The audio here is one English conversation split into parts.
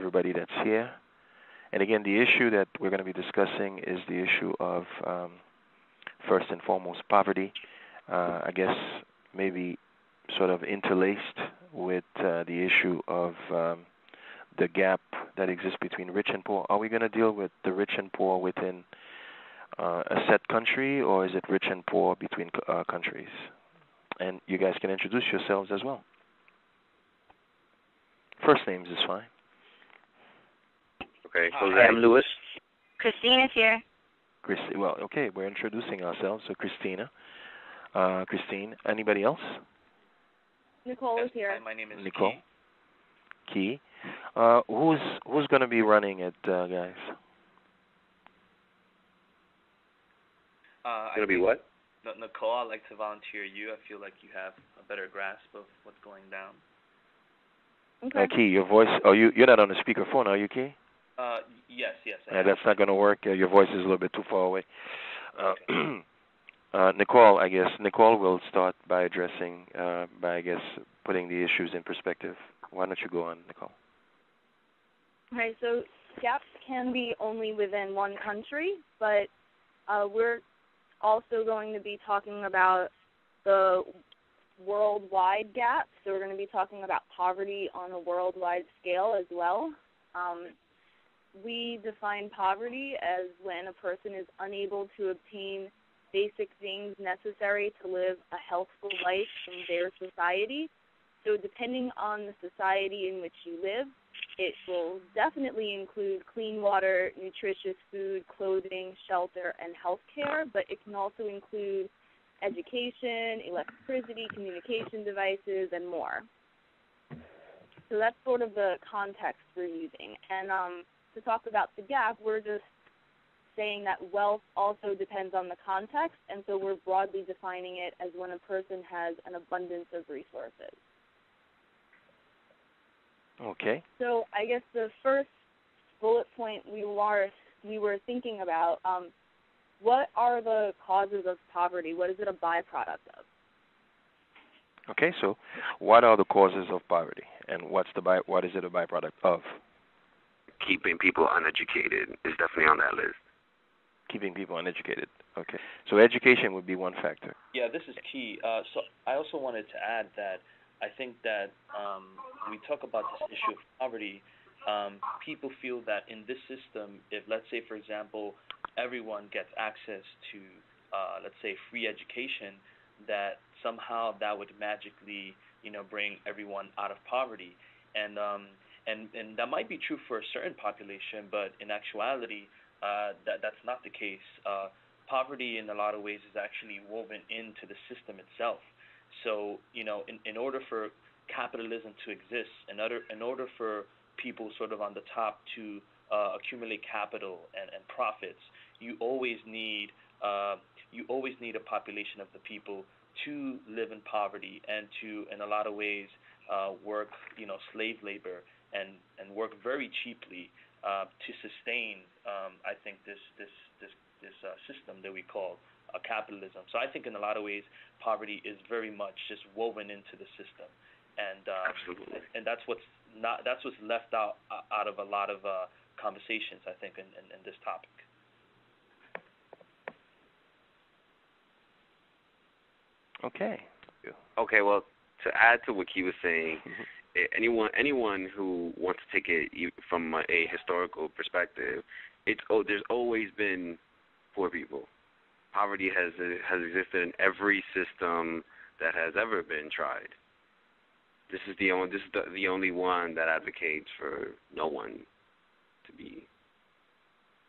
everybody that's here. And again, the issue that we're going to be discussing is the issue of, first and foremost, poverty. I guess maybe sort of interlaced with the issue of the gap that exists between rich and poor. Are we going to deal with the rich and poor within a set country, or is it rich and poor between countries? And you guys can introduce yourselves as well. First names is fine. Okay, so I'm Louis. Christine is here. Well, okay, we're introducing ourselves. So Christina. Christine. Anybody else? Nicole is here. Hi, my name is Nicole. Key. Who's going to be running it, guys? Going to be what? Nicole, I'd like to volunteer you. I feel like you have a better grasp of what's going down. Okay. Key, your voice. Oh, you're not on the speakerphone, are you, Key? Yes. That's not going to work. Your voice is a little bit too far away. Nicole, I guess. Nicole will start by addressing, putting the issues in perspective. Why don't you go on, Nicole? All right, so gaps can be only within one country, but we're also going to be talking about the worldwide gap. So we're going to be talking about poverty on a worldwide scale as well. We define poverty as when a person is unable to obtain basic things necessary to live a healthful life in their society. So depending on the society in which you live, it will definitely include clean water, nutritious food, clothing, shelter, and health care, but it can also include education, electricity, communication devices, and more. So that's sort of the context we're using. And to talk about the gap, we're just saying that wealth also depends on the context, and so we're broadly defining it as when a person has an abundance of resources. Okay. So I guess the first bullet point we were thinking about, what are the causes of poverty? What is it a byproduct of? Okay, so what are the causes of poverty, and what is it a byproduct of? Keeping people uneducated is definitely on that list. Keeping people uneducated. Okay. So education would be one factor. Yeah, this is key. So I also wanted to add that I think that when we talk about this issue of poverty, people feel that in this system, if, let's say, for example, everyone gets access to, let's say, free education, that somehow that would magically, bring everyone out of poverty. And that might be true for a certain population, but in actuality, that's not the case. Poverty, in a lot of ways, is actually woven into the system itself. So, in order for capitalism to exist, in order for people sort of on the top to accumulate capital and profits, you always need a population of the people to live in poverty and to, in a lot of ways, work, slave labor and work very cheaply to sustain, I think, this system that we call capitalism. So I think in a lot of ways, poverty is very much just woven into the system, and absolutely. And that's what's left out of a lot of conversations, I think, in this topic. Okay. Okay. Well, to add to what he was saying, anyone who wants to take it from a historical perspective, there's always been poor people. Poverty has existed in every system that has ever been tried. This is the only one that advocates for no one to be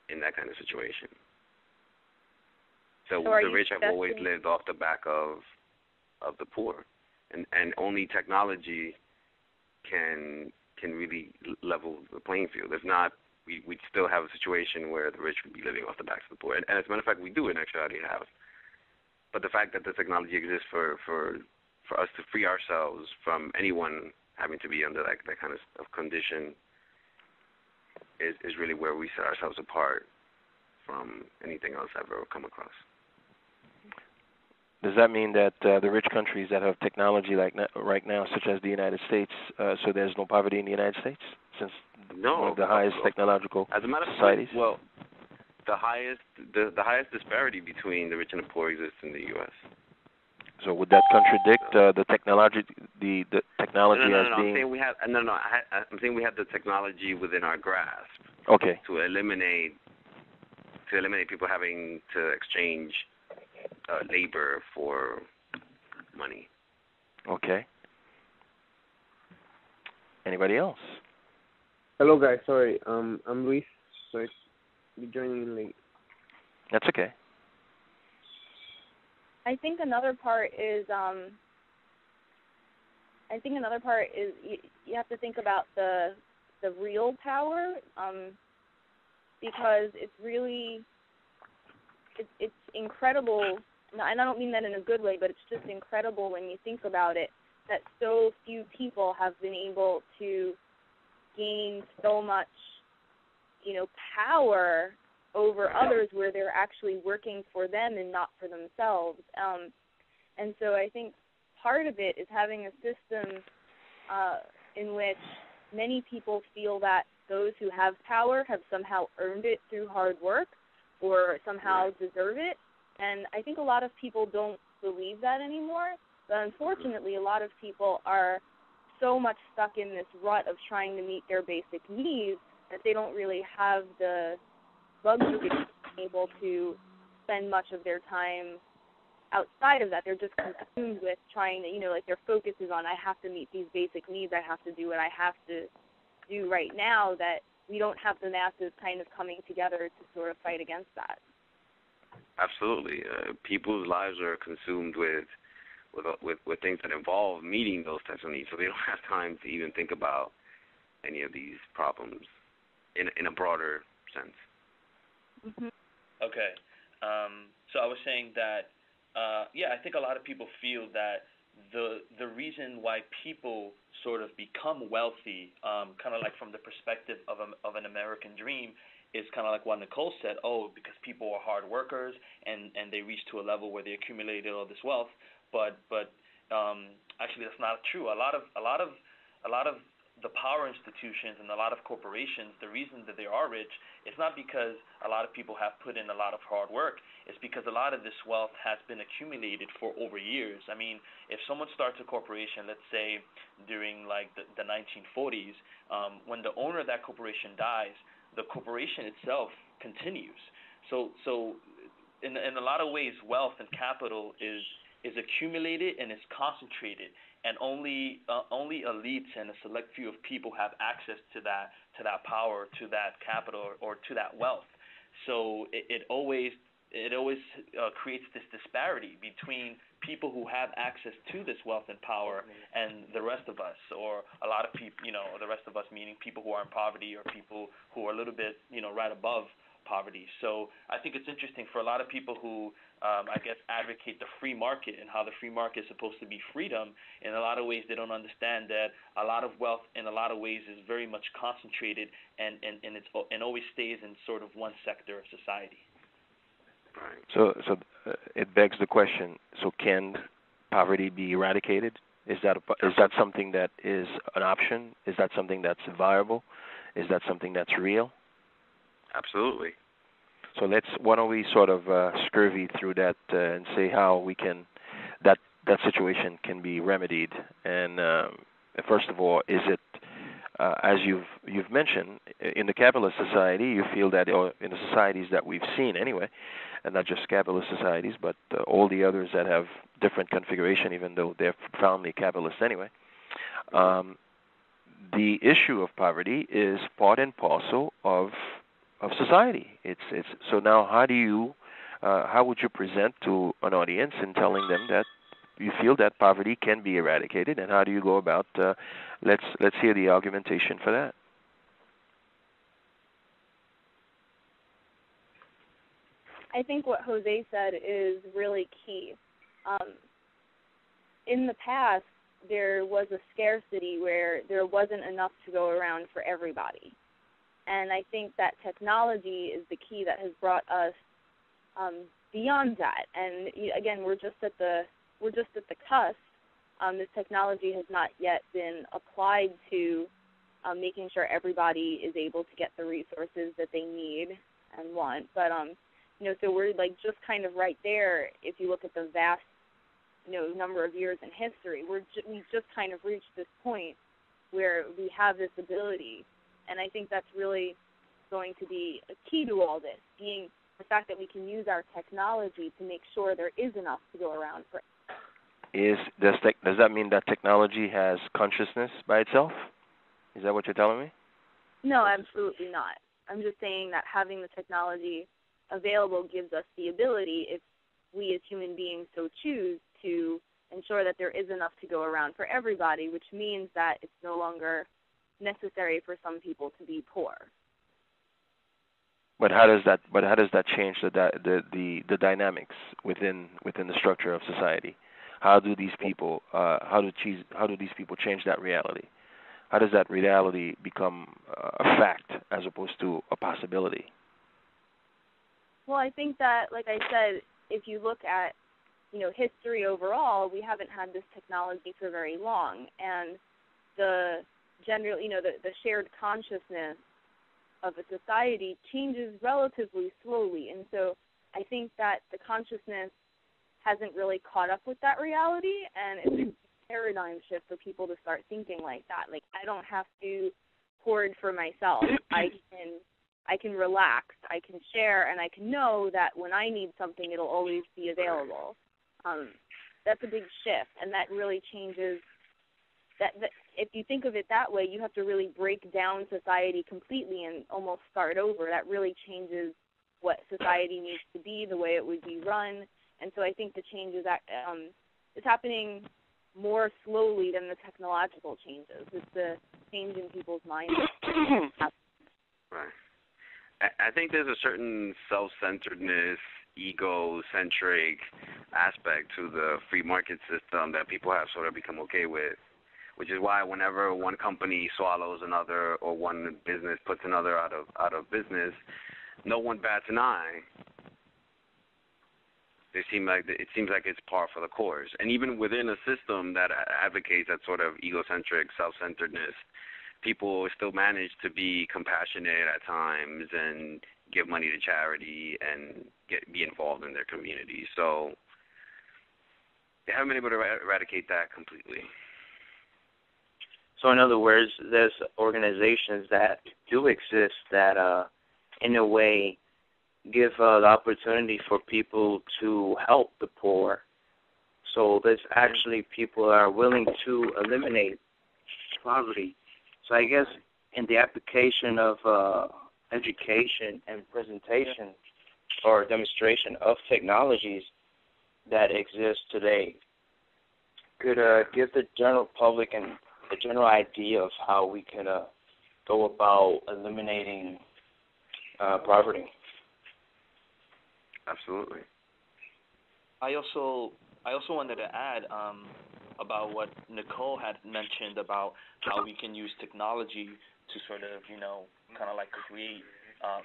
in that kind of situation. So the rich have always lived off the back of the poor, and only technology can really level the playing field. If not, we'd still have a situation where the rich would be living off the backs of the poor. And as a matter of fact, we do in actuality have. But the fact that the technology exists for us to free ourselves from anyone having to be under that kind of condition is really where we set ourselves apart from anything else I've ever come across. Does that mean that the rich countries that have technology like right now, such as the United States, so there's no poverty in the United States, since No. One of the highest technological as a matter societies? Well, the highest disparity between the rich and the poor exists in the U.S. So would that contradict the technology? The technology no, as being. I'm saying we have I'm saying we have the technology within our grasp. Okay. To eliminate people having to exchange labor for money. Okay. Anybody else? Hello, guys. Sorry, I'm Luis. Sorry, to be joining in late. That's okay. I think another part is you have to think about the real power, because it's really it's incredible, and I don't mean that in a good way, but it's just incredible when you think about it that so few people have been able to gain so much, power over others where they're actually working for them and not for themselves. And so I think part of it is having a system in which many people feel that those who have power have somehow earned it through hard work or somehow deserve it. And I think a lot of people don't believe that anymore. But unfortunately, a lot of people are so much stuck in this rut of trying to meet their basic needs that they don't really have the luxury of being able to spend much of their time outside of that. They're just consumed with trying to, like their focus is on, I have to meet these basic needs, I have to do what I have to do right now, that we don't have the masses kind of coming together to sort of fight against that. Absolutely. People's lives are consumed with things that involve meeting those types of needs, so they don't have time to even think about any of these problems in a broader sense. Mm-hmm. Okay. So I was saying that, I think a lot of people feel that the reason why people sort of become wealthy, kind of like from the perspective of an American dream, is kind of like what Nicole said. Oh, because people are hard workers and they reach to a level where they accumulated all this wealth. But actually that's not true. A lot of the power institutions and a lot of corporations, the reason that they are rich is not because a lot of people have put in a lot of hard work. It's because a lot of this wealth has been accumulated for over years. I mean, if someone starts a corporation, let's say during like the 1940s, when the owner of that corporation dies, the corporation itself continues. So in a lot of ways, wealth and capital is accumulated and is concentrated, and only elites and a select few of people have access to that power, to that capital, or to that wealth. So it always creates this disparity between people who have access to this wealth and power and the rest of us, or a lot of people, the rest of us meaning people who are in poverty or people who are a little bit, right above poverty. So I think it's interesting for a lot of people who advocate the free market and how the free market is supposed to be freedom. In a lot of ways, they don't understand that a lot of wealth in a lot of ways is very much concentrated and always stays in sort of one sector of society. Right. So it begs the question, so can poverty be eradicated? Is that something that is an option? Is that something that's viable? Is that something that's real? Absolutely. So why don't we sort of scurvy through that and say how we can that situation can be remedied. And first of all, is it as you've mentioned, in the capitalist society, you feel that, or in the societies that we've seen anyway, and not just capitalist societies, but all the others that have different configuration, even though they're profoundly capitalist anyway. The issue of poverty is part and parcel of society. It's so now how would you present to an audience in telling them that you feel that poverty can be eradicated, and how do you go about let's hear the argumentation for that. I think what Jose said is really key. In the past, there was a scarcity where there wasn't enough to go around for everybody. And I think that technology is the key that has brought us beyond that. And again, we're just at the cusp. This technology has not yet been applied to making sure everybody is able to get the resources that they need and want. But, so we're like just kind of right there. If you look at the vast, number of years in history, we just kind of reached this point where we have this ability. And I think that's really going to be a key to all this, being the fact that we can use our technology to make sure there is enough to go around for. Does that mean that technology has consciousness by itself? Is that what you're telling me? No, absolutely not. I'm just saying that having the technology available gives us the ability, if we as human beings so choose, to ensure that there is enough to go around for everybody, which means that it's no longer necessary for some people to be poor. But how does that change the dynamics within the structure of society? How do these people change that reality? How does that reality become a fact as opposed to a possibility? Well, I think that, like I said, if you look at history overall, we haven't had this technology for very long, and the the shared consciousness of a society changes relatively slowly, and so I think that the consciousness hasn't really caught up with that reality, and it's a paradigm shift for people to start thinking like that. Like, I don't have to hoard for myself. I can relax, I can share, and I can know that when I need something, it'll always be available. That's a big shift, and that really changes. That if you think of it that way, you have to really break down society completely and almost start over. That really changes what society needs to be, the way it would be run. And so I think the change is happening more slowly than the technological changes. It's the change in people's minds. Right. I think there's a certain self-centeredness, egocentric aspect to the free market system that people have sort of become okay with, which is why whenever one company swallows another or one business puts another out of business, no one bats an eye. It seems like it's par for the course. And even within a system that advocates that sort of egocentric self-centeredness, people still manage to be compassionate at times and give money to charity and be involved in their community. So they haven't been able to eradicate that completely. So in other words, there's organizations that do exist that, in a way, give the opportunity for people to help the poor. So there's actually people that are willing to eliminate poverty. So I guess in the application of education and presentation or demonstration of technologies that exist today, could give the general public and a general idea of how we can go about eliminating poverty. Absolutely. I also wanted to add about what Nicole had mentioned about how we can use technology to sort of, kind of like create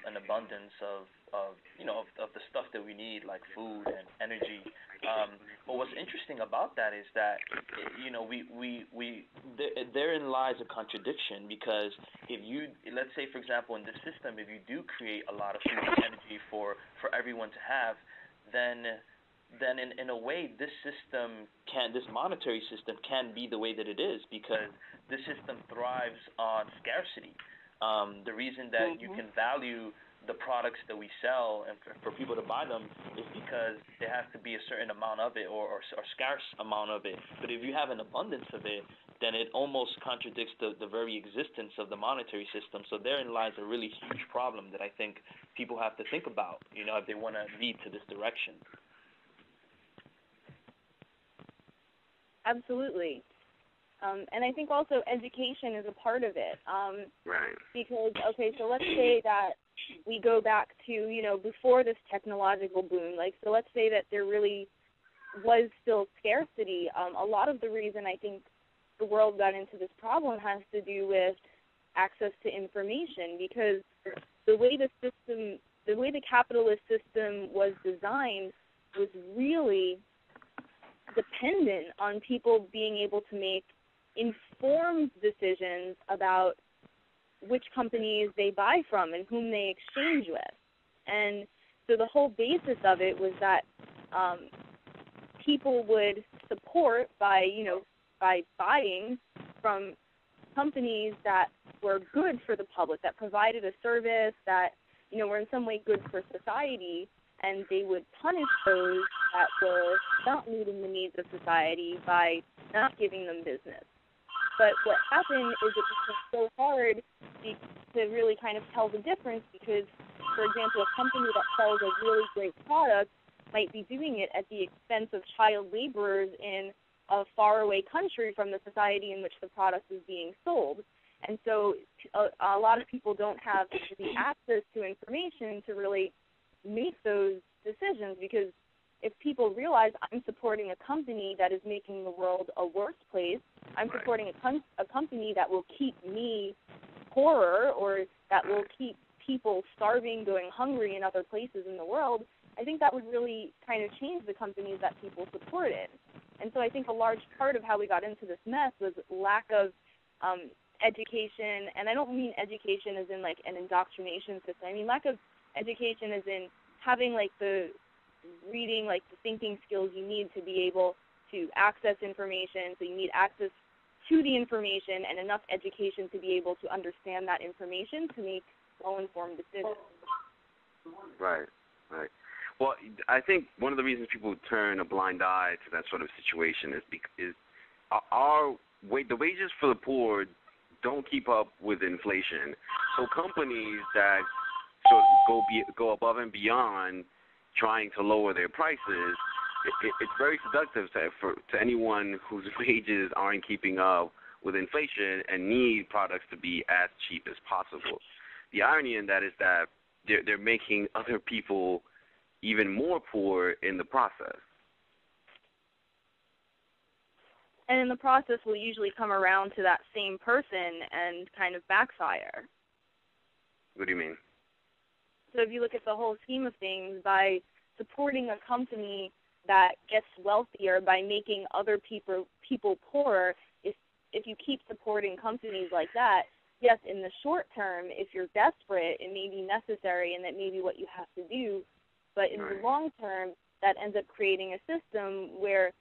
an abundance of the stuff that we need, like food and energy. But what's interesting about that is that, therein lies a contradiction, because let's say, for example, in this system, if you do create a lot of food and energy for everyone to have, then in a way, this monetary system can be the way that it is, because this system thrives on scarcity. The reason that you can value the products that we sell and for people to buy them is because there has to be a certain amount of it or scarce amount of it. But if you have an abundance of it, then it almost contradicts the very existence of the monetary system. So therein lies a really huge problem that I think people have to think about, if they want to lead to this direction. Absolutely. And I think also education is a part of it. Right. Because, so let's say that we go back to, before this technological boom. So let's say that there really was still scarcity. A lot of the reason I think the world got into this problem has to do with access to information, because the way the capitalist system was designed was really dependent on people being able to make informed decisions about which companies they buy from and whom they exchange with. And so the whole basis of it was that people would support by buying from companies that were good for the public, that provided a service, that were in some way good for society, and they would punish those that were not meeting the needs of society by not giving them business. But what happened is it became so hard to really kind of tell the difference because, for example, a company that sells a really great product might be doing it at the expense of child laborers in a faraway country from the society in which the product is being sold. And so a lot of people don't have the access to information to really make those decisions, because if people realize I'm supporting a company that is making the world a worse place, I'm supporting a company that will keep me poorer or that will keep people starving, going hungry in other places in the world, I think that would really kind of change the companies that people supported. And so I think a large part of how we got into this mess was lack of education, and I don't mean education as in like an indoctrination system. I mean lack of education as in having like the reading, like the thinking skills you need to be able to access information. So you need access to the information and enough education to be able to understand that information to make well-informed decisions. Right. Well, I think one of the reasons people turn a blind eye to that sort of situation is the wages for the poor don't keep up with inflation. So companies that go above and beyond trying to lower their prices, it's very seductive to anyone whose wages aren't keeping up with inflation and need products to be as cheap as possible. The irony in that is that they're making other people even more poor in the process. And in the process will usually come around to that same person and kind of backfire. What do you mean? So if you look at the whole scheme of things, by supporting a company that gets wealthier by making other people poorer, if you keep supporting companies like that, yes, in the short term, if you're desperate, it may be necessary and that may be what you have to do. But in the long term, that ends up creating a system where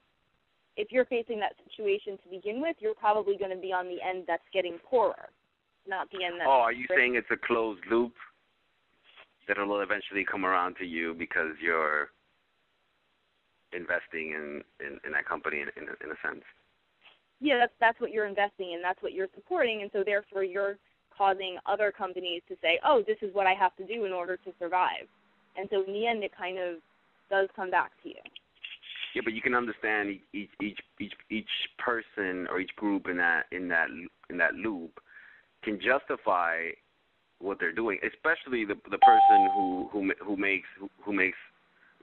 if you're facing that situation to begin with, you're probably going to be on the end that's getting poorer, not the end that's... Oh, are you saying it's a closed loop that will eventually come around to you because you're investing in that company in a sense? Yeah, that's what you're investing in. That's what you're supporting, and so therefore you're causing other companies to say, oh, this is what I have to do in order to survive. And so in the end, it kind of does come back to you. Yeah, but you can understand each person or each group in that loop can justify what they're doing, especially the person who makes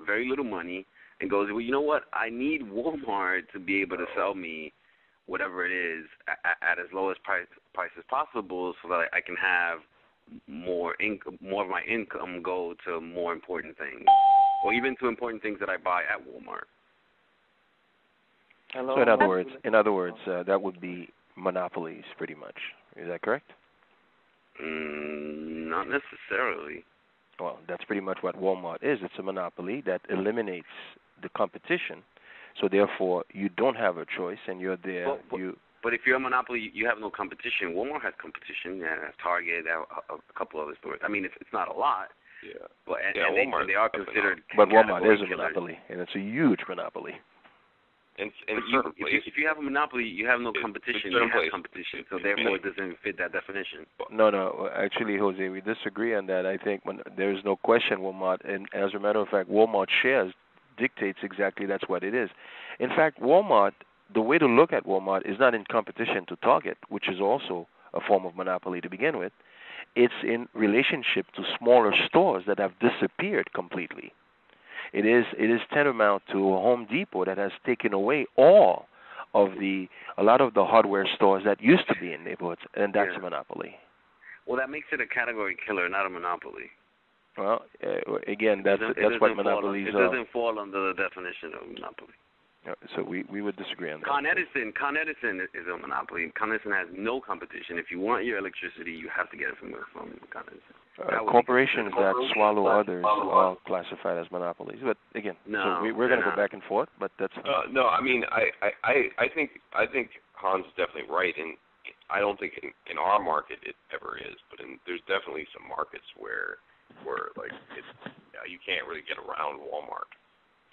very little money and goes, well, you know what? I need Walmart to be able to sell me whatever it is at as low as price as possible, so that I can have more of my income go to more important things, or even to important things that I buy at Walmart. Hello. So in other words, that would be monopolies, pretty much. Is that correct? Not necessarily. Well, that's pretty much what Walmart is. It's a monopoly that eliminates the competition. So therefore, you don't have a choice, and you're there. But if you're a monopoly, you have no competition. Walmart has competition. Yeah, Target, a couple other stores. I mean, it's not a lot. Yeah. But Walmart, they are considered. But Walmart is a monopoly, and it's a huge monopoly. If you have a monopoly, you have no competition. You have competition, so therefore it doesn't fit that definition. No. Actually, Jose, we disagree on that. I think there is no question Walmart, and as a matter of fact, Walmart shares dictates exactly that's what it is. In fact, Walmart, the way to look at Walmart is not in competition to Target, which is also a form of monopoly to begin with. It's in relationship to smaller stores that have disappeared completely. It is tantamount to a Home Depot that has taken away a lot of the hardware stores that used to be in neighborhoods, and that's a monopoly. Well, that makes it a category killer, not a monopoly. Well, again, that's what monopolies are. It doesn't fall under the definition of monopoly. So we would disagree on that. Con Edison is a monopoly. Con Edison has no competition. If you want your electricity, you have to get it from Con Edison. Corporations that swallow others are classified as monopolies. But again, no, so we're going to go back and forth. But that's no. I mean, I think Hans is definitely right, and I don't think in our market it ever is. But there's definitely some markets where like you can't really get around Walmart.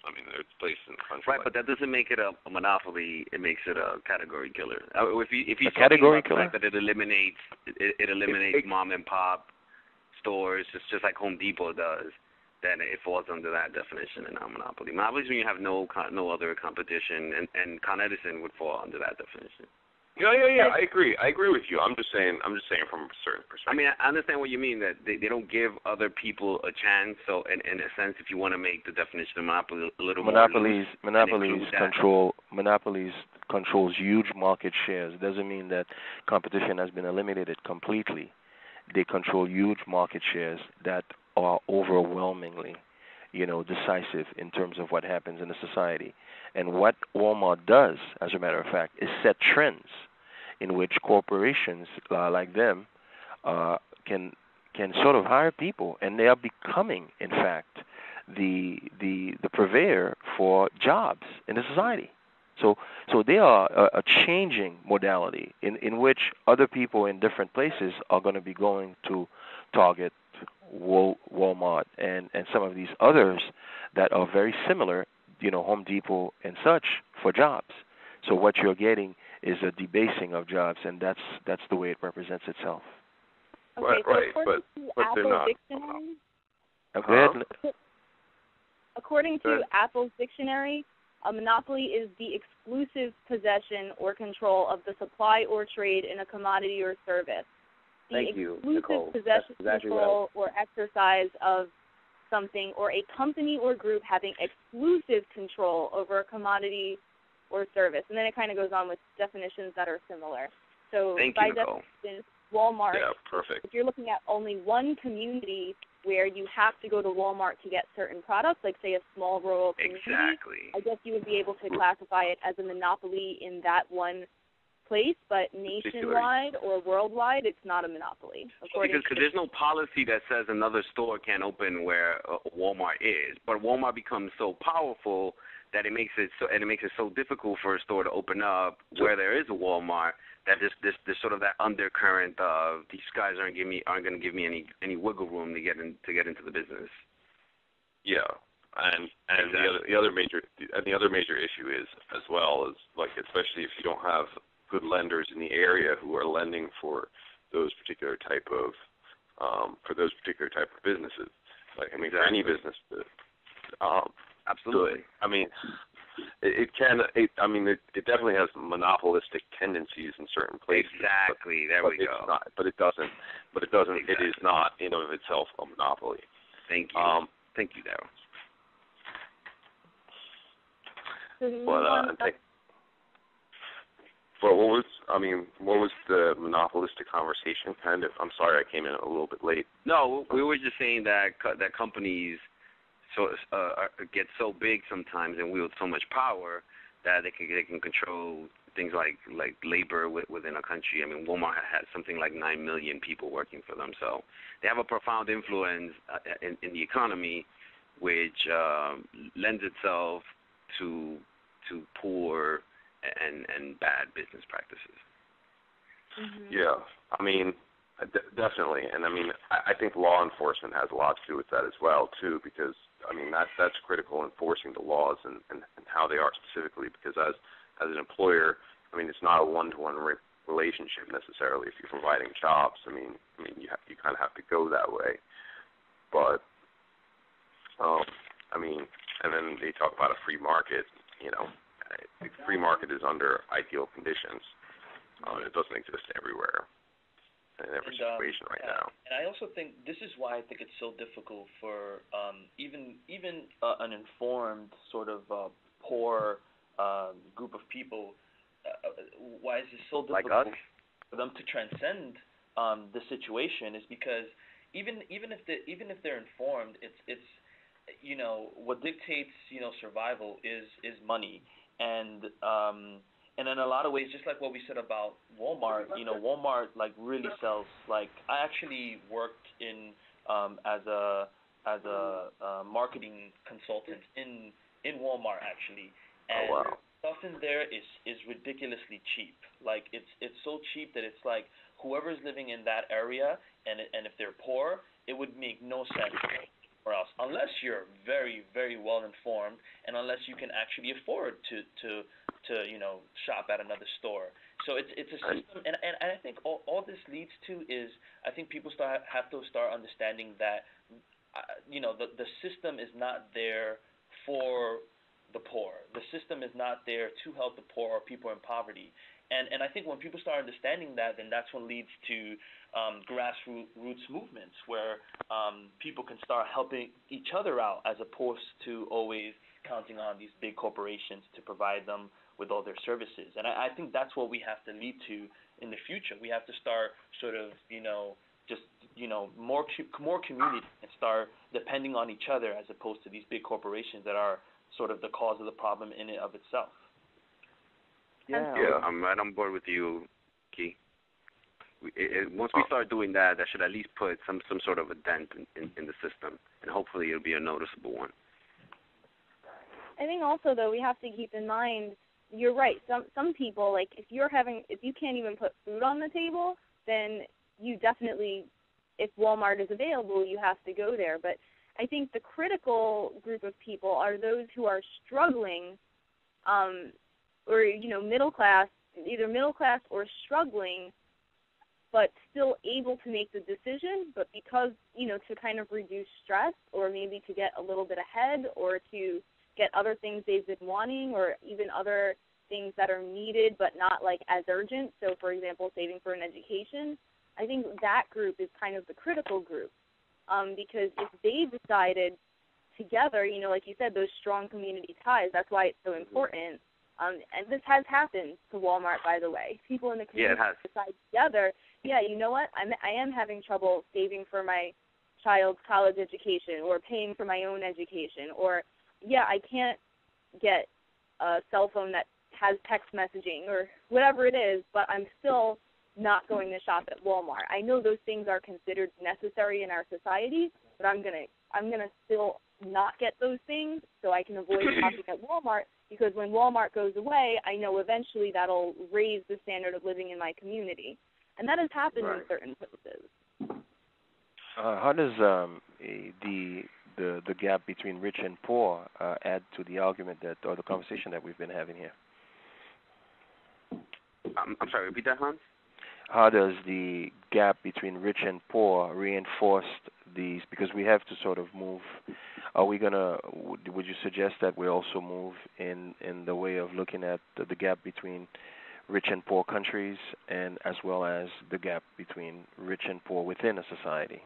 I mean, there's places in the country. Right, but that doesn't make it a monopoly. It makes it a category killer. If you a category killer, that it eliminates mom and pop stores, just like Home Depot does, then it falls under that definition and not monopoly. Monopoly is when you have no other competition, and Con Edison would fall under that definition. Yeah. I agree with you. I'm just saying from a certain perspective. I mean, I understand what you mean, that they don't give other people a chance. So, in a sense, if you want to make the definition of monopoly a little monopolies more monopolies controls huge market shares. It doesn't mean that competition has been eliminated completely. They control huge market shares that are overwhelmingly, decisive in terms of what happens in the society. And what Walmart does, as a matter of fact, is set trends in which corporations like them can sort of hire people, and they are becoming, in fact, the purveyor for jobs in the society. So they are a changing modality in which other people in different places are going to be going to Target, Walmart, and some of these others that are very similar, Home Depot and such, for jobs. So what you're getting is a debasing of jobs, and that's the way it represents itself. Okay, right, so but they're not. According to Apple's dictionary, a monopoly is the exclusive possession or control of the supply or trade in a commodity or service. Thank you, exclusive Nicole. possession, exactly control, or exercise of something, or a company or group having exclusive control over a commodity or service. And then it kind of goes on with definitions that are similar. So by definition, Walmart, if you're looking at only one community where you have to go to Walmart to get certain products, like, say, a small rural community, I guess you would be able to classify it as a monopoly in that one place, but nationwide or worldwide, it's not a monopoly. Because there's no policy that says another store can't open where Walmart is, but Walmart becomes so powerful that it makes it so difficult for a store to open up where there is a Walmart, that there's sort of that undercurrent of these guys aren't going to give me any wiggle room to get into the business. Yeah, and exactly. the other major issue is as well is, like, especially if you don't have good lenders in the area who are lending for those particular type of businesses. Like, I mean, for any business absolutely. Good. I mean, it definitely has monopolistic tendencies in certain places. Exactly. There we go. It doesn't. Exactly. It is not in and of itself a monopoly. Thank you. Thank you, Darryl. What was the monopolistic conversation? Kind of. I'm sorry, I came in a little bit late. No, we were just saying that companies get so big sometimes and wield so much power that they can control things like labor within a country. I mean, Walmart has something like 9 million people working for them, so they have a profound influence in the economy, which lends itself to poor and bad business practices. Mm-hmm. Yeah, I mean, definitely, and I mean, I think law enforcement has a lot to do with that as well too, because I mean that's critical, enforcing the laws and how they are specifically, because as an employer, I mean, it's not a one-to-one relationship necessarily. If you're providing jobs, I mean you kind of have to go that way, but I mean, and then they talk about a free market. The free market is under ideal conditions. It doesn't exist everywhere in every situation right now. And I also think this is why I think it's so difficult for even an informed sort of poor group of people. Why is it so difficult for them to transcend the situation? Is because even if they're informed, it's what dictates survival is money. And in a lot of ways, just like what we said about Walmart, Walmart like really sells. Like I actually worked in as a marketing consultant in Walmart actually, and stuff in there is ridiculously cheap. Like it's so cheap that it's like whoever's living in that area, and if they're poor, it would make no sense or else, unless you're very, very well informed, and unless you can actually afford to shop at another store. So it's a system, and I think all this leads to is I think people have to start understanding that the system is not there for the poor. The system is not there to help the poor or people in poverty. And I think when people start understanding that, then that's what leads to grassroots movements where people can start helping each other out as opposed to always counting on these big corporations to provide them with all their services. And I think that's what we have to lead to in the future. We have to start sort of, more community and start depending on each other as opposed to these big corporations that are sort of the cause of the problem in and of itself. Yeah, I'm right on board with you, Key. Once we start doing that, that should at least put some sort of a dent in the system, and hopefully it'll be a noticeable one. I think also, though, we have to keep in mind, you're right, some people, like, if you can't even put food on the table, then you definitely, if Walmart is available, you have to go there. But I think the critical group of people are those who are struggling, or, middle class, either middle class or struggling, but still able to make the decision, but because, to kind of reduce stress or maybe to get a little bit ahead or to get other things they've been wanting or even other things that are needed but not, like, as urgent. So, for example, saving for an education. I think that group is kind of the critical group because if they decided together, like you said, those strong community ties, that's why it's so important. And this has happened to Walmart, by the way. People in the community decide together, you know what, I am having trouble saving for my child's college education or paying for my own education, or, I can't get a cell phone that has text messaging or whatever it is, but I'm still not going to shop at Walmart. I know those things are considered necessary in our society, but I'm gonna still not get those things so I can avoid shopping at Walmart, because when Walmart goes away, I know eventually that'll raise the standard of living in my community. And that has happened in certain places. How does the gap between rich and poor add to the argument or the conversation that we've been having here? I'm sorry, repeat that, Hans? How does the gap between rich and poor reinforce these? Because we have to sort of move. Would you suggest that we also move in the way of looking at the gap between rich and poor countries, and as well as the gap between rich and poor within a society?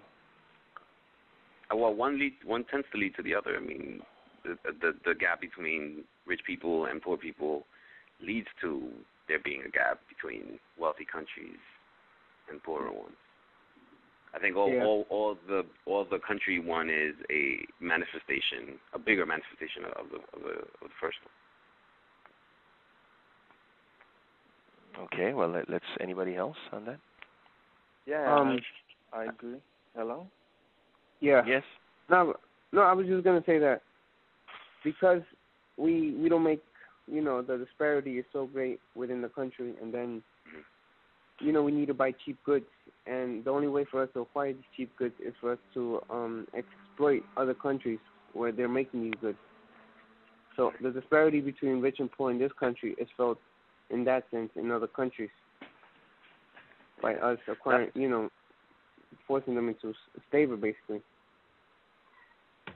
Well, one tends to lead to the other. I mean, the gap between rich people and poor people leads to there being a gap between wealthy countries and poorer ones. I think all the country one is a manifestation, a bigger manifestation of the first one. Okay, well, let's. Anybody else on that? Yeah, I agree. Hello? Yeah. Yes. No, I was just gonna say that because we don't make, the disparity is so great within the country, and then we need to buy cheap goods, and the only way for us to acquire these cheap goods is for us to exploit other countries where they're making these goods. So the disparity between rich and poor in this country is felt in that sense in other countries by us acquiring, forcing them into slavery, basically.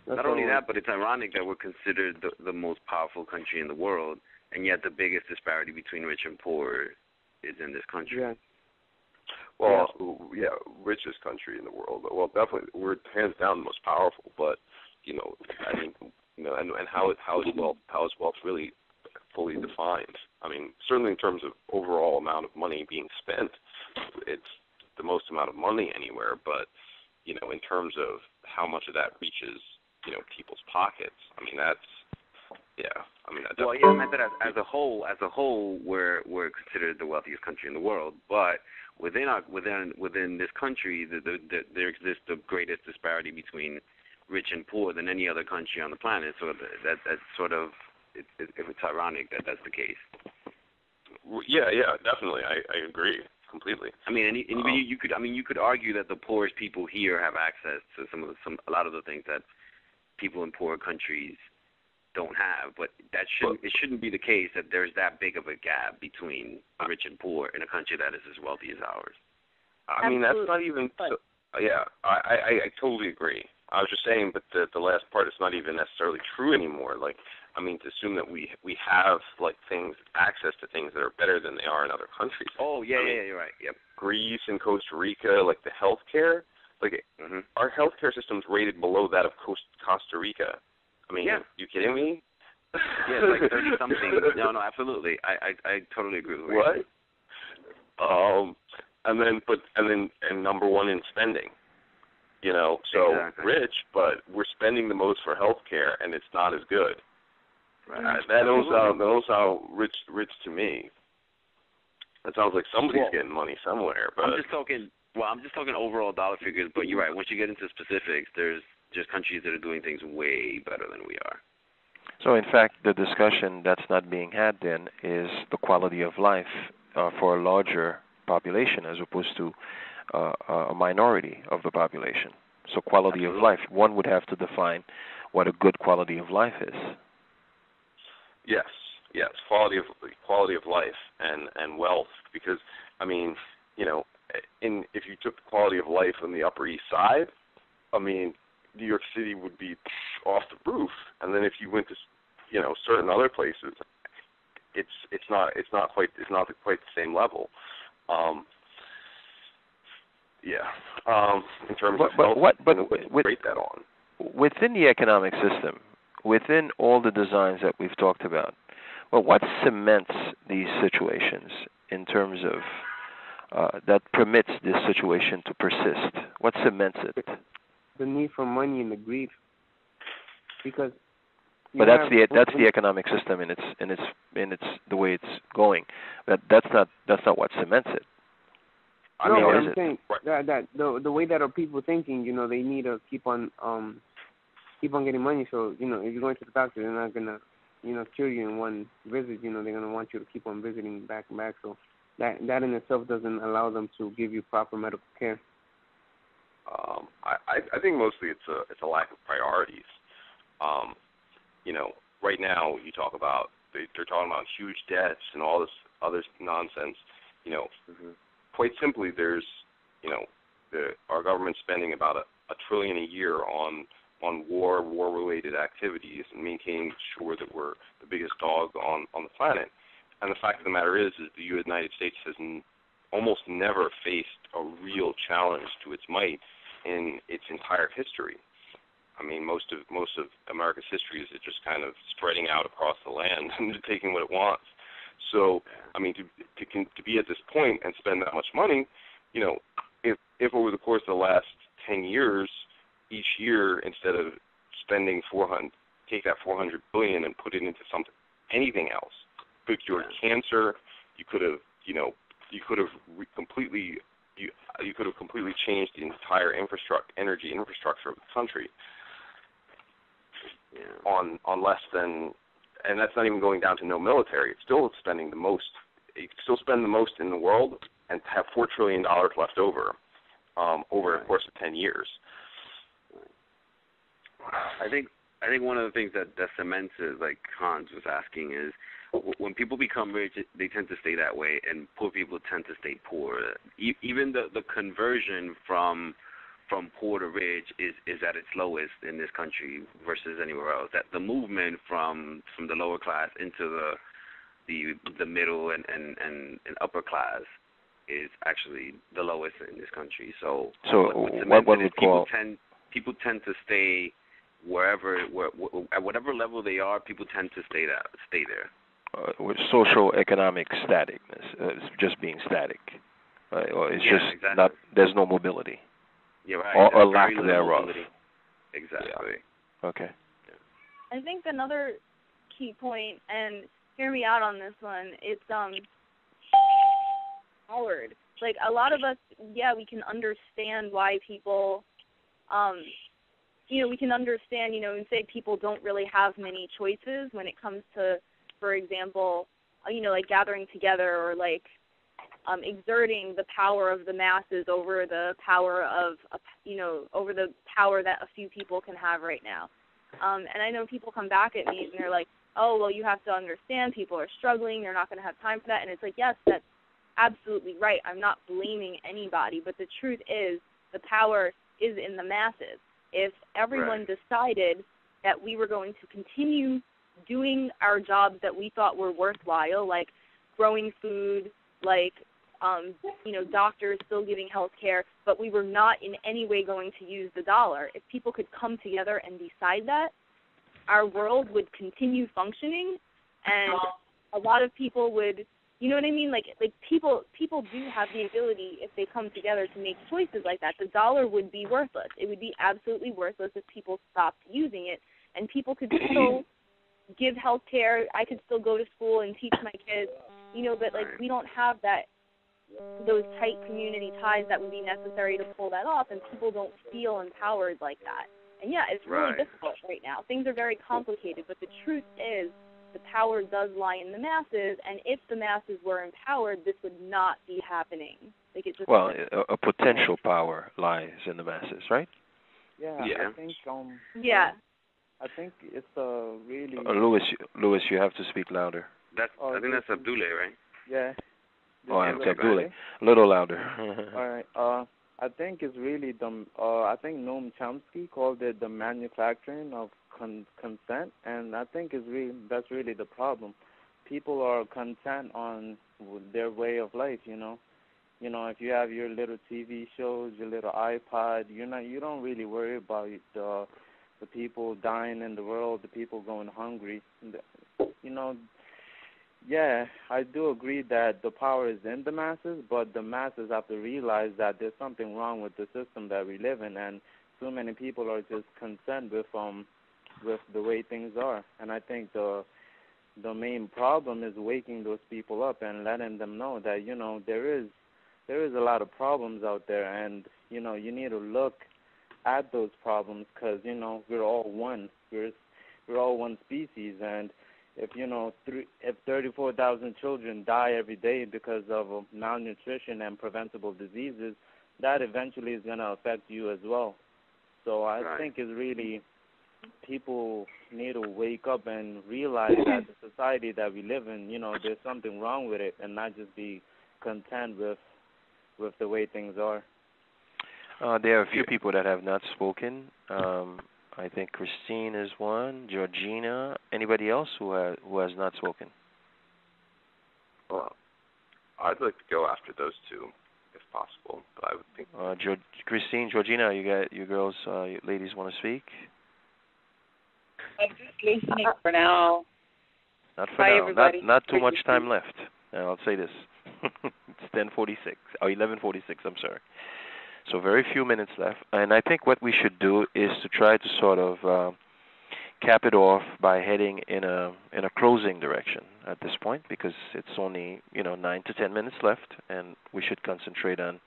Not only that, but it's ironic that we're considered the most powerful country in the world, and yet the biggest disparity between rich and poor is in this country. Yeah. Well, richest country in the world. Well, definitely, we're hands down the most powerful. But I mean, and how is wealth really fully defined? I mean, certainly in terms of overall amount of money being spent, it's the most amount of money anywhere. But in terms of how much of that reaches people's pockets, I mean, Yeah, I mean, well, yeah, I meant that as a whole, we're considered the wealthiest country in the world. But within this country, there exists the greatest disparity between rich and poor than any other country on the planet. So that's sort of it's ironic that that's the case. Yeah, definitely. I agree completely. I mean, and you could argue that the poorest people here have access to a lot of the things that people in poor countries don't have, but it shouldn't be the case that there's that big of a gap between rich and poor in a country that is as wealthy as ours. I mean, that's not even. I totally agree. I was just saying, but the last part is not even necessarily true anymore. Like, I mean, to assume that we have like access to things that are better than they are in other countries. Oh yeah, you're right. Yep. Greece and Costa Rica, like the healthcare, like our healthcare system's rated below that of Costa Rica. I mean, you kidding me? Yeah, it's like 30 something. No, absolutely. I totally agree with what. And number one in spending. You know, so exactly. Rich, but we're spending the most for healthcare, and it's not as good. Right. That sounds rich to me. That sounds like somebody's getting money somewhere. But I'm just talking overall dollar figures. But you're right. Once you get into specifics, there's just countries that are doing things way better than we are. So, in fact, the discussion that's not being had then is the quality of life for a larger population as opposed to a minority of the population. So, quality of life, one would have to define what a good quality of life is. Yes, quality of life and wealth. Because, I mean, you know, if you took the quality of life on the Upper East Side, I mean, New York City would be off the roof, and then if you went to, you know, certain other places, it's not quite the same level. In terms of health, rate that on. Within the economic system, within all the designs that we've talked about, well, what cements these situations in terms of that permits this situation to persist? What cements it? The need for money and the greed, because. But that's the economic system in its the way it's going. But that's not what cements it. I'm saying that the way that our people thinking, you know, they need to keep on getting money. So, you know, if you're going to the doctor, they're not gonna, you know, cure you in one visit. You know, they're gonna want you to keep on visiting back and back. So that in itself doesn't allow them to give you proper medical care. I think mostly it's a lack of priorities. You know, right now you talk about they're talking about huge debts and all this other nonsense. You know, quite simply, there's, you know, our government's spending about a trillion a year on war-related activities and maintaining sure that we're the biggest dog on the planet. And the fact of the matter is the United States has almost never faced a real challenge to its might in its entire history. I mean, most of America's history is just kind of spreading out across the land and taking what it wants. So, I mean, to be at this point and spend that much money, you know, if over the course of the last 10 years, each year, instead of spending take that $400 billion and put it into anything else, could have cured cancer. You could have, you know, completely changed the entire energy infrastructure of the country. Yeah. On less than, and that's not even going down to no military. It's still spending the most. You can still spend the most in the world and have $4 trillion left over over the course of 10 years. I think one of the things that cements it, like Hans was asking, is when people become rich, they tend to stay that way, and poor people tend to stay poor. Even the conversion from poor to rich is at its lowest in this country versus anywhere else. That the movement from the lower class into the middle and upper class is actually the lowest in this country. So what would call people tend to stay at whatever level they are. People tend to stay there. With social economic staticness, just being static, right? Or it's exactly. Not. There's no mobility. Yeah, right. Or lack thereof. Exactly. Yeah. Okay. I think another key point, and hear me out on this one. It's hard. Like, a lot of us, yeah, we can understand why people, we can understand, and say people don't really have many choices when it comes to, for example, like gathering together or like exerting the power of the masses over the power of, over the power that a few people can have right now. And I know people come back at me and they're like, oh, well, you have to understand people are struggling, they're not going to have time for that. And it's like, yes, that's absolutely right. I'm not blaming anybody, but the truth is the power is in the masses. If everyone decided that we were going to continue doing our jobs that we thought were worthwhile, like growing food, like, doctors still giving health care, but we were not in any way going to use the dollar. If people could come together and decide that, our world would continue functioning, and a lot of people would, you know what I mean? Like people do have the ability, if they come together, to make choices like that. The dollar would be worthless. It would be absolutely worthless if people stopped using it, and people could still give health care. I could still go to school and teach my kids, but like we don't have those tight community ties that would be necessary to pull that off, and people don't feel empowered like that. And yeah, it's really difficult right now. Things are very complicated, but the truth is the power does lie in the masses, and if the masses were empowered, this would not be happening. Like it just a potential power lies in the masses, right? Yeah. I think I think it's really Louis, you have to speak louder. I think that's Abdullah, right? Yeah. Oh, I'm Abdullah. A little louder. All right. I think it's really I think Noam Chomsky called it the manufacturing of consent, and I think that's really the problem. People are content on their way of life, if you have your little TV shows, your little iPod, you don't really worry about the people dying in the world, the people going hungry. Yeah, I do agree that the power is in the masses, but the masses have to realize that there's something wrong with the system that we live in, and too many people are just content with the way things are. And I think the main problem is waking those people up and letting them know that there is a lot of problems out there, and you need to look at those problems because we're all one. We're all one species, and if 34,000 children die every day because of malnutrition and preventable diseases, that eventually is going to affect you as well. So I think it's really people need to wake up and realize that the society that we live in, there's something wrong with it, and not just be content with the way things are. There are a few people that have not spoken. I think Christine is one, Georgina. Anybody else who has not spoken? Well, I'd like to go after those two, if possible. But I would think. Christine, Georgina, you girls, you ladies want to speak? I'm just listening for now. Not for now. Everybody. Not too much time left. I'll say this. It's 10:46 or 11:46. I'm sorry. So very few minutes left, and I think what we should do is to try to sort of cap it off by heading in a closing direction at this point, because it's only 9 to 10 minutes left, and we should concentrate on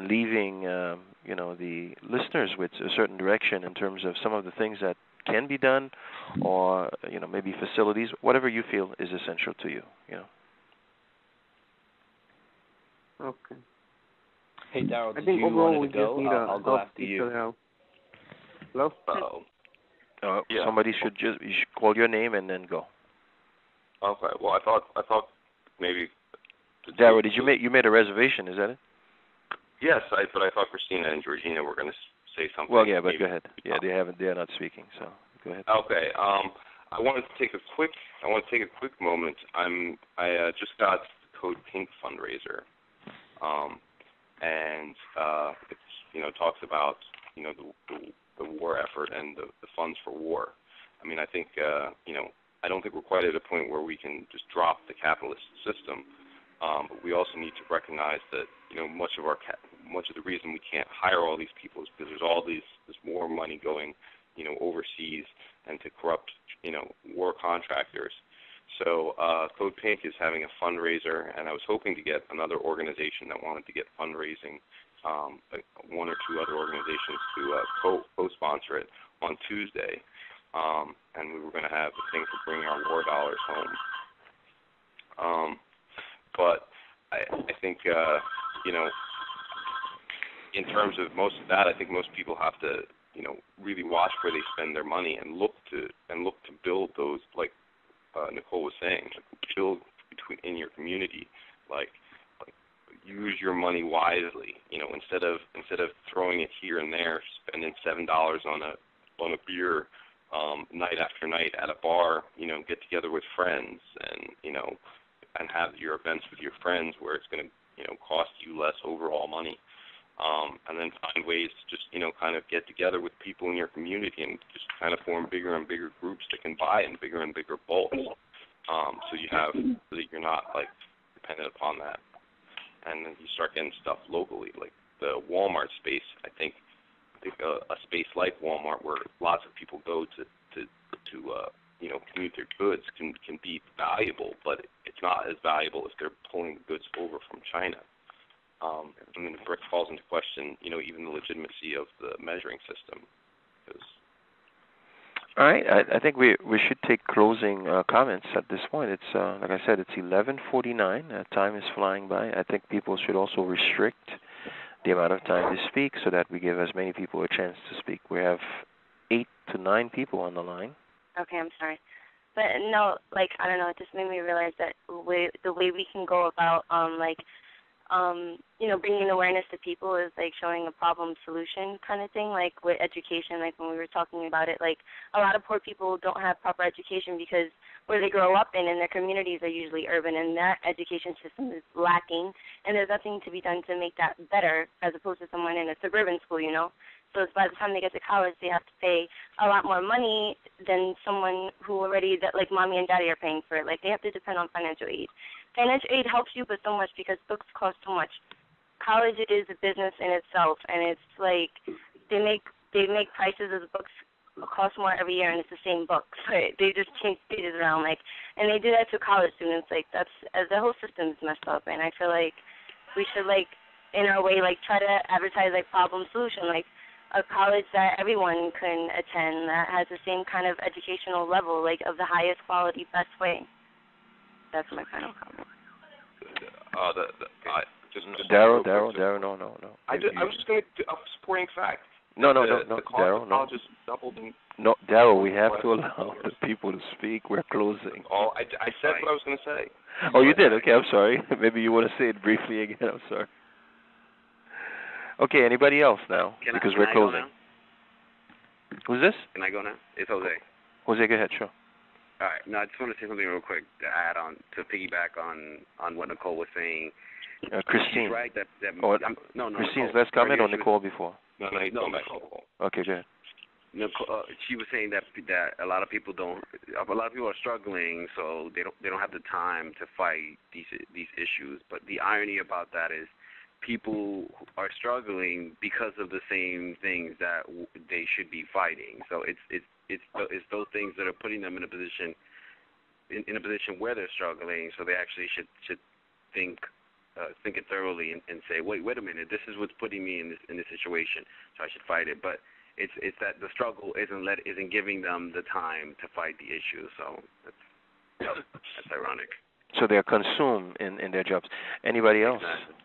leaving the listeners with a certain direction in terms of some of the things that can be done, or maybe facilities, whatever you feel is essential to you. Okay. Hey, Daryl, I think overall we just need I'll go after you. Hello? Yeah. Somebody should call your name and then go. Okay. Well, I thought maybe. Daryl, did you made a reservation? Is that it? Yes, but I thought Christina and Georgina were going to say something. Well, yeah, but go ahead. Yeah, they are not speaking, so go ahead. Okay. I want to take a quick moment. I just got the Code Pink fundraiser. And it talks about the war effort and the funds for war. I mean, I think I don't think we're quite at a point where we can just drop the capitalist system, but we also need to recognize that much of the reason we can't hire all these people is because there's more money going overseas and to corrupt war contractors. So Code Pink is having a fundraiser, and I was hoping to get another organization that wanted to get fundraising, one or two other organizations to co-sponsor it on Tuesday. And we were going to have a thing for bringing our war dollars home. But I think, in terms of most of that, I think most people have to, really watch where they spend their money and look to build those, like Nicole was saying, build in your community, like use your money wisely. Instead of throwing it here and there, spending $7 on a beer night after night at a bar. Get together with friends and have your events with your friends where it's going to cost you less overall money. And then find ways to just, kind of get together with people in your community and just kind of form bigger and bigger groups that can buy in bigger and bigger bulks. So that you're not, dependent upon that. And then you start getting stuff locally, like the Walmart space. I think a space like Walmart where lots of people go to commute their goods can be valuable, but it's not as valuable if they're pulling the goods over from China. And then it falls into question, even the legitimacy of the measuring system. All right, I think we should take closing comments at this point. It's like I said, it's 11:49. Time is flying by. I think people should also restrict the amount of time to speak so that we give as many people a chance to speak. We have 8 to 9 people on the line. Okay, I'm sorry. But no, I don't know, it just made me realize that the way we can go about, bringing awareness to people is showing a problem solution kind of thing, with education, when we were talking about it. A lot of poor people don't have proper education because where they grow up in their communities are usually urban, and that education system is lacking, and there's nothing to be done to make that better as opposed to someone in a suburban school, So it's by the time they get to college, they have to pay a lot more money than someone who already, mommy and daddy are paying for it. They have to depend on financial aid. Financial aid helps you, but so much because books cost so much. College is a business in itself, and it's they make prices of the books cost more every year, and it's the same books. Right? They just change pages around, and they do that to college students. The whole system is messed up, and I feel like we should, in our way, try to advertise problem solution, a college that everyone can attend that has the same kind of educational level, of the highest quality, best way. That's my final comment. Daryl, no. I was just going to a supporting fact. No, Daryl, no. Just doubled. No, Daryl, we have to allow the people to speak. We're closing. Oh, I said what I was going to say. Oh, you did? Okay, I'm sorry. Maybe you want to say it briefly again. I'm sorry. Okay, anybody else now? Because we're closing. Who's this? Can I go now? It's Jose. Jose, go ahead, sure. All right. No, I just want to say something real quick to add on, to piggyback on what Nicole was saying. Christine. She's right that no, Christine's Nicole. last comment or Nicole before? No, Nicole. Okay, go ahead. Nicole, she was saying that a lot of people are struggling, so they don't have the time to fight these issues. But the irony about that is, people are struggling because of the same things that they should be fighting. So it's those things that are putting them in a position where they're struggling. So they actually should think it thoroughly and say, wait a minute, this is what's putting me in this situation, so I should fight it. But it's that the struggle isn't giving them the time to fight the issue. So that's ironic. So they're consumed in their jobs. Anybody else? Exactly.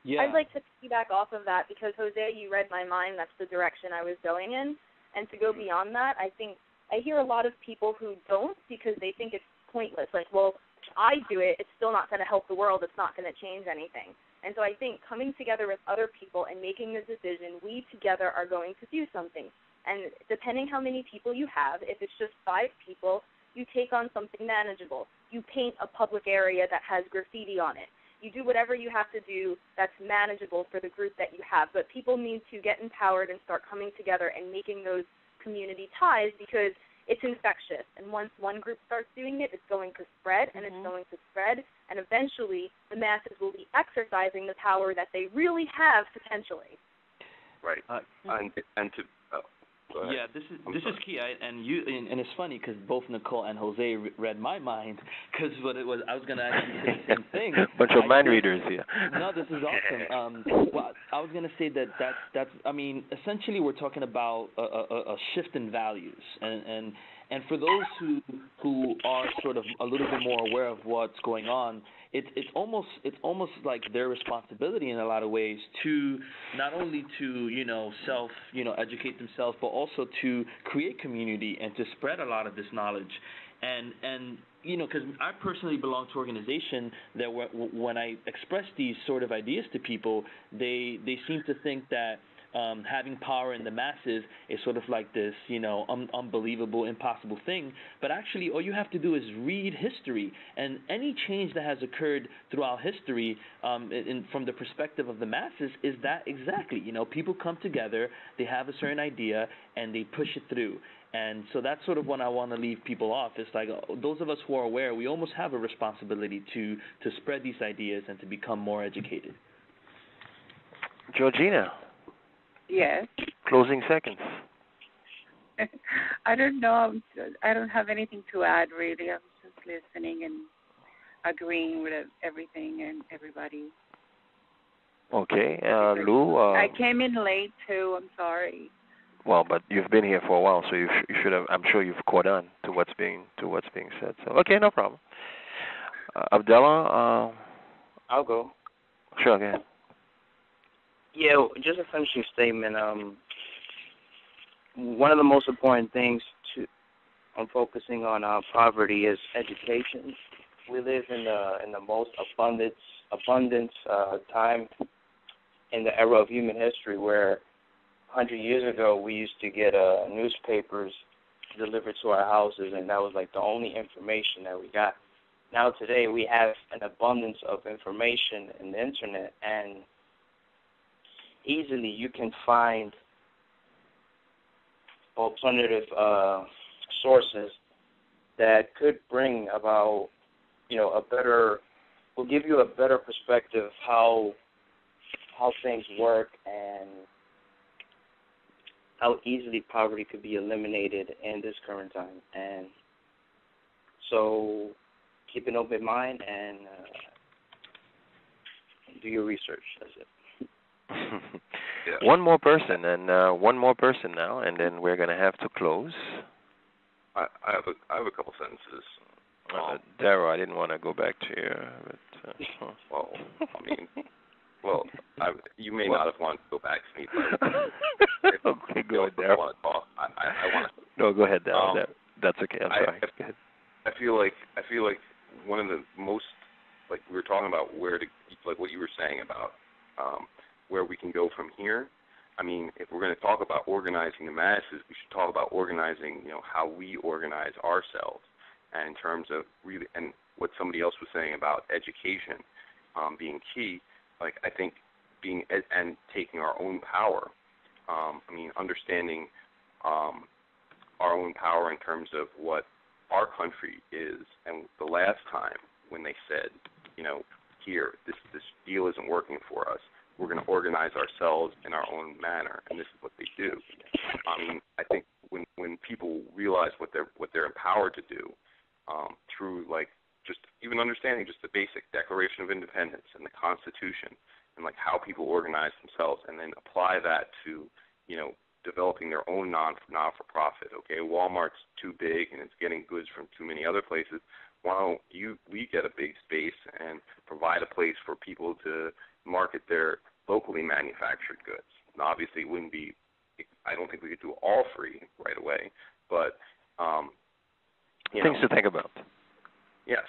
Yeah. I'd like to piggyback off of that because, Jose, you read my mind. That's the direction I was going in. And to go beyond that, I think I hear a lot of people who don't because they think it's pointless. Well, if I do it, it's still not going to help the world. It's not going to change anything. And so I think coming together with other people and making the decision, we together are going to do something. And depending how many people you have, if it's just 5 people, you take on something manageable. You paint a public area that has graffiti on it. You do whatever you have to do that's manageable for the group that you have. But people need to get empowered and start coming together and making those community ties because it's infectious. And once one group starts doing it, it's going to spread, and it's going to spread. And eventually the masses will be exercising the power that they really have potentially. Right. And to Go ahead. Yeah, this is key. And it's funny because both Nicole and Jose read my mind, because what it was, I was gonna actually say the same thing. Bunch of mind readers here. No, this is awesome. Well, I was gonna say that's I mean, essentially we're talking about a shift in values, and for those who are sort of a little bit more aware of what's going on, it's almost like their responsibility in a lot of ways to not only to educate themselves, but also to create community and to spread a lot of this knowledge. And because I personally belong to an organization that when I express these sort of ideas to people, they seem to think that having power in the masses is sort of like this, unbelievable, impossible thing. But actually, all you have to do is read history, and any change that has occurred throughout history, from the perspective of the masses, is that exactly. People come together, they have a certain idea, and they push it through. And so that's sort of when I want to leave people off. It's like those of us who are aware, we almost have a responsibility to spread these ideas and to become more educated. Georgina. Yes. Closing seconds. I don't know. I don't have anything to add, really. I'm just listening and agreeing with everything and everybody. Okay. Lou? I came in late, too. I'm sorry. Well, but you've been here for a while, so you should have. I'm sure you've caught on to what's being said. So okay, no problem. Abdullah. I'll go. Sure, go ahead. Yeah, just a finishing statement. One of the most important things on focusing on poverty is education. We live in the most abundance time in the era of human history, where 100 years ago we used to get newspapers delivered to our houses, and that was like the only information that we got. Now today we have an abundance of information in the internet, and easily you can find alternative sources that could bring about, will give you a better perspective how things work and how easily poverty could be eliminated in this current time. And so keep an open mind and do your research. That's it. Yeah. One more person now, and then we're going to have to close. I have a couple sentences. Darrow, I didn't want to go back to you. But, you may not have wanted to go back to me, but okay, go ahead, Darrow. Want to talk. I want to. No, go ahead, Darrow. That's okay. I'm sorry. Go ahead. I feel like one of the most, like we were talking about like what you were saying about where we can go from here. I mean, if we're going to talk about organizing the masses, we should talk about organizing, how we organize ourselves, and in terms of really, and what somebody else was saying about education being key. Like, I think and taking our own power. Understanding our own power in terms of what our country is. And the last time when they said, here, this deal isn't working for us, we're going to organize ourselves in our own manner, and this is what they do. I think when people realize what they're empowered to do through, like, just even understanding just the basic Declaration of Independence and the Constitution, and like how people organize themselves, and then apply that to developing their own non-for-profit. Okay, Walmart's too big and it's getting goods from too many other places. Why don't we get a big space and provide a place for people to market their locally manufactured goods? And obviously, it wouldn't be. I don't think we could do it all free right away, but things to think about. Yes.